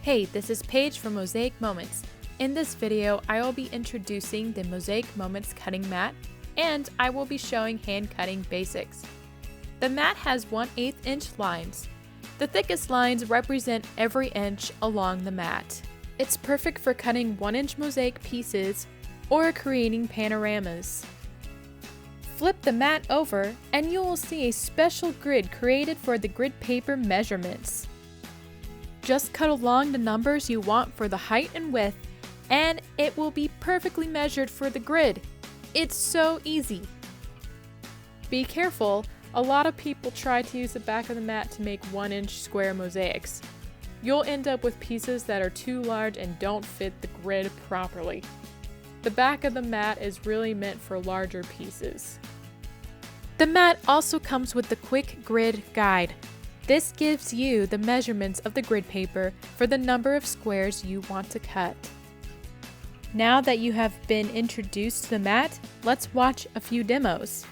Hey, this is Paige from Mosaic Moments. In this video, I will be introducing the Mosaic Moments cutting mat, and I will be showing hand cutting basics. The mat has 1/8 inch lines. The thickest lines represent every inch along the mat. It's perfect for cutting 1-inch mosaic pieces or creating panoramas. Flip the mat over and you will see a special grid created for the grid paper measurements. Just cut along the numbers you want for the height and width, and it will be perfectly measured for the grid. It's so easy. Be careful, a lot of people try to use the back of the mat to make 1-inch square mosaics. You'll end up with pieces that are too large and don't fit the grid properly. The back of the mat is really meant for larger pieces. The mat also comes with the quick grid guide. This gives you the measurements of the grid paper for the number of squares you want to cut. Now that you have been introduced to the mat, let's watch a few demos.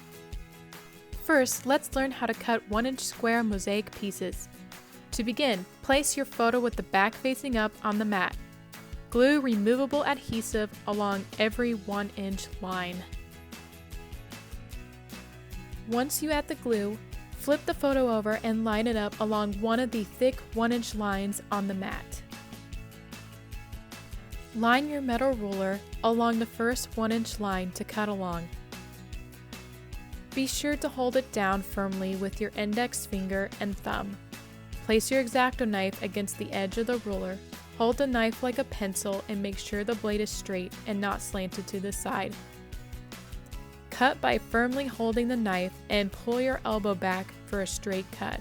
First, let's learn how to cut 1-inch square mosaic pieces. To begin, place your photo with the back facing up on the mat. Glue removable adhesive along every 1-inch line. Once you add the glue, flip the photo over and line it up along one of the thick 1-inch lines on the mat. Line your metal ruler along the first 1-inch line to cut along. Be sure to hold it down firmly with your index finger and thumb. Place your X-Acto knife against the edge of the ruler. Hold the knife like a pencil and make sure the blade is straight and not slanted to the side. Cut by firmly holding the knife and pull your elbow back for a straight cut.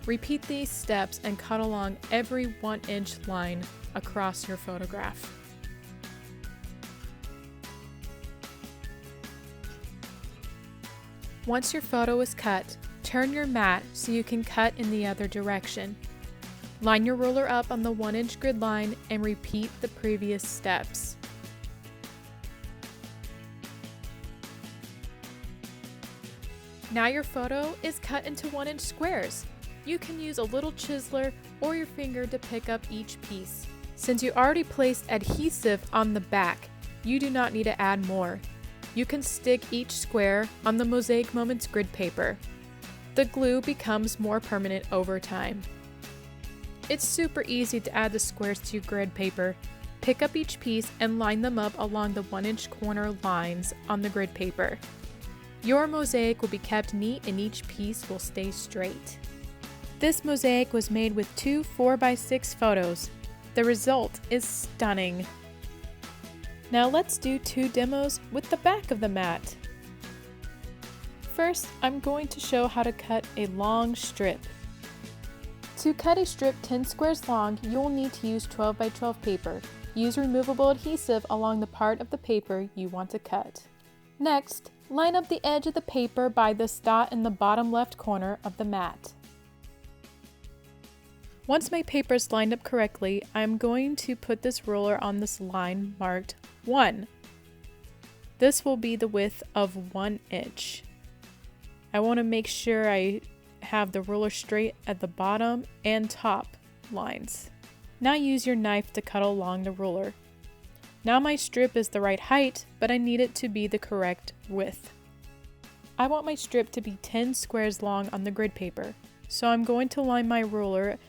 Repeat these steps and cut along every 1-inch line across your photograph. Once your photo is cut, turn your mat so you can cut in the other direction. Line your ruler up on the 1-inch grid line and repeat the previous steps. Now your photo is cut into 1-inch squares. You can use a Lil Chizler or your finger to pick up each piece. Since you already placed adhesive on the back, you do not need to add more. You can stick each square on the Mosaic Moments grid paper. The glue becomes more permanent over time. It's super easy to add the squares to your grid paper. Pick up each piece and line them up along the 1-inch corner lines on the grid paper. Your mosaic will be kept neat and each piece will stay straight. This mosaic was made with 2 4x6 photos. The result is stunning. Now let's do 2 demos with the back of the mat. First, I'm going to show how to cut a long strip. To cut a strip 10 squares long, you'll need to use 12x12 paper. Use removable adhesive along the part of the paper you want to cut. Next, line up the edge of the paper by this dot in the bottom left corner of the mat. Once my paper is lined up correctly, I'm going to put this ruler on this line marked 1. This will be the width of 1 inch. I want to make sure I have the ruler straight at the bottom and top lines. Now use your knife to cut along the ruler. Now my strip is the right height, but I need it to be the correct width. I want my strip to be 10 squares long on the grid paper, so I'm going to line my ruler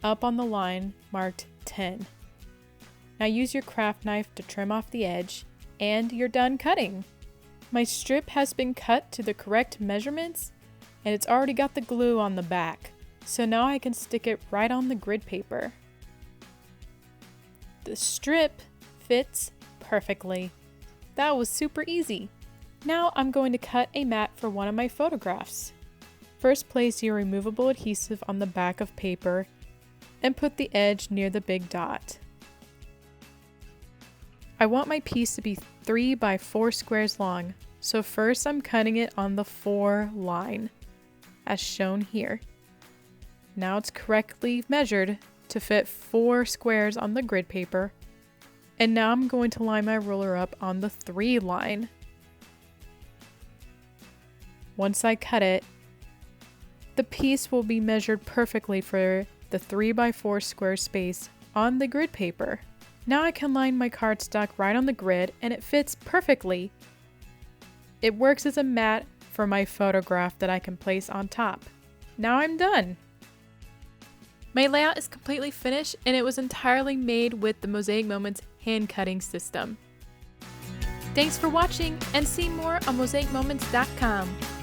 up on the line marked 10. Now use your craft knife to trim off the edge, and you're done cutting. My strip has been cut to the correct measurements, and it's already got the glue on the back, so now I can stick it right on the grid paper. The strip fits perfectly. That was super easy. Now I'm going to cut a mat for one of my photographs. First, place your removable adhesive on the back of paper and put the edge near the big dot. I want my piece to be 3x4 squares long, so first I'm cutting it on the 4 line, as shown here. Now it's correctly measured to fit 4 squares on the grid paper. And now I'm going to line my ruler up on the 3 line. Once I cut it, the piece will be measured perfectly for the 3x4 square space on the grid paper. Now I can line my cardstock right on the grid and it fits perfectly. It works as a mat for my photograph that I can place on top. Now I'm done! My layout is completely finished and it was entirely made with the Mosaic Moments hand cutting system. Thanks for watching and see more on mosaicmoments.com.